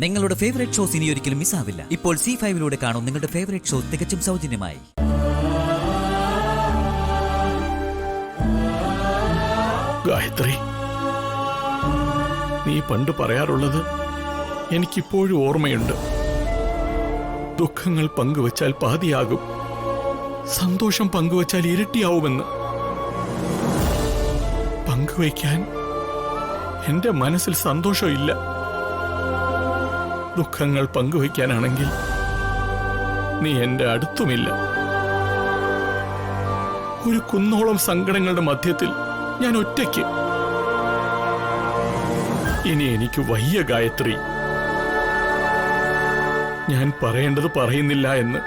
നിങ്ങളുടെ favourite shows ഇനി ഒരിക്കലും മിസ്സാവില്ല. ഇപ്പോൾ C5-ലൂടെ കാണും നിങ്ങളുടെ ഫേവറേറ്റ് ഷോ തികച്ചും സൗജന്യമായി. ഗായത്രി, നീ പണ്ട് പറയാറുള്ളത് എനിക്കിപ്പോഴും ഓർമ്മയുണ്ട്. ദുഃഖങ്ങൾ പങ്കുവച്ചാൽ പാതിയാകും, സന്തോഷം പങ്കുവച്ചാൽ ഇരട്ടിയാവുമെന്ന്. പങ്കുവയ്ക്കാൻ എന്റെ മനസ്സിൽ സന്തോഷമില്ല. ദുഃഖങ്ങൾ പങ്കുവയ്ക്കാനാണെങ്കിൽ നീ എന്റെ അടുത്തുമില്ല. ഒരു കുന്നോളം സങ്കടങ്ങളുടെ മധ്യത്തിൽ ഞാൻ ഒറ്റയ്ക്ക്. ഇനി എനിക്ക് വയ്യ ഗായത്രി. ഞാൻ പറയേണ്ടത് പറയുന്നില്ല എന്ന്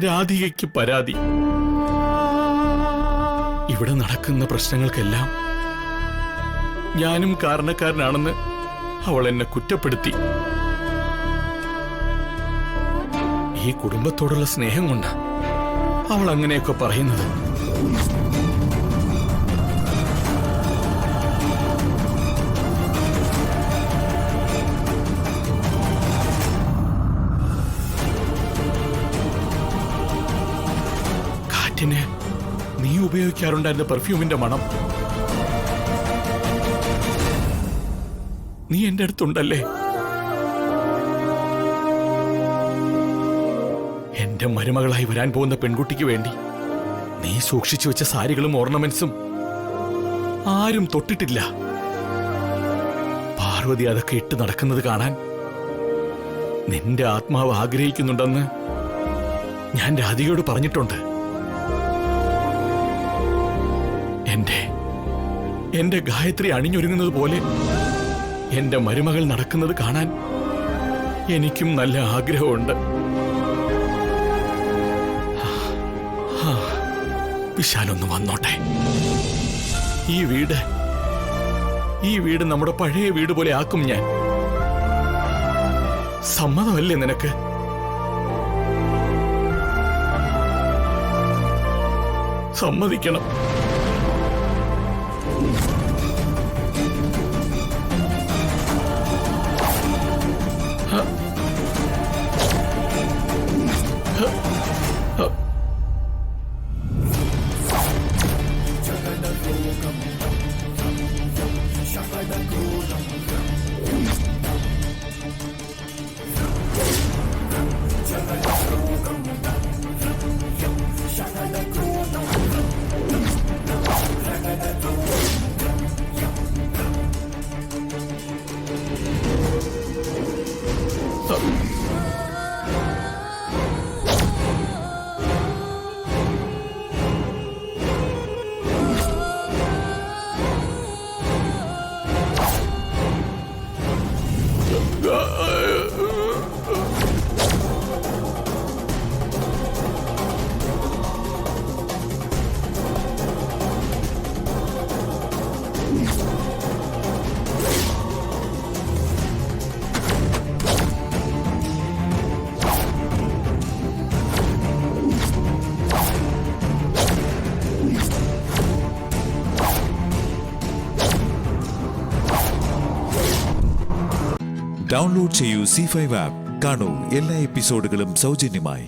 രാധികയ്ക്ക് പരാതി. ഇവിടെ നടക്കുന്ന പ്രശ്നങ്ങൾക്കെല്ലാം ഞാനും കാരണക്കാരനാണെന്ന് അവൾ എന്നെ കുറ്റപ്പെടുത്തി. ഈ കുടുംബത്തോടുള്ള സ്നേഹം കൊണ്ട് അവൾ അങ്ങനെയൊക്കെ പറയുന്നത്. കാറ്റിന് നീ ഉപയോഗിക്കാറുണ്ടായിരുന്ന പെർഫ്യൂമിന്റെ മണം നീ എന്റെ അടുത്തുണ്ടല്ലേ? എന്റെ മരുമകളായി വരാൻ പോകുന്ന പെൺകുട്ടിക്ക് വേണ്ടി നീ സൂക്ഷിച്ചു വെച്ച സാരികളും ഓർണമെന്റ്സും ആരും തൊട്ടിട്ടില്ല. പാർവതി അതൊക്കെ ഇട്ട് നടക്കുന്നത് കാണാൻ നിന്റെ ആത്മാവ് ആഗ്രഹിക്കുന്നുണ്ടെന്ന് ഞാൻ രാധികയോട് പറഞ്ഞിട്ടുണ്ട്. എന്റെ ഗായത്രി അണിഞ്ഞൊരുങ്ങുന്നത് പോലെ എന്റെ മരുമകൾ നടക്കുന്നത് കാണാൻ എനിക്കും നല്ല ആഗ്രഹമുണ്ട്. വിശാലൊന്ന് വന്നോട്ടെ. ഈ വീട് നമ്മുടെ പഴയ വീട് പോലെ ആക്കും ഞാൻ. സമ്മതമല്ലേ നിനക്ക്? സമ്മതിക്കണം. ഡൗൺലോഡ് ചെയ്യൂ C5 ആപ്പ്. കാണൂ എല്ലാ എപ്പിസോഡുകളും സൗജന്യമായി.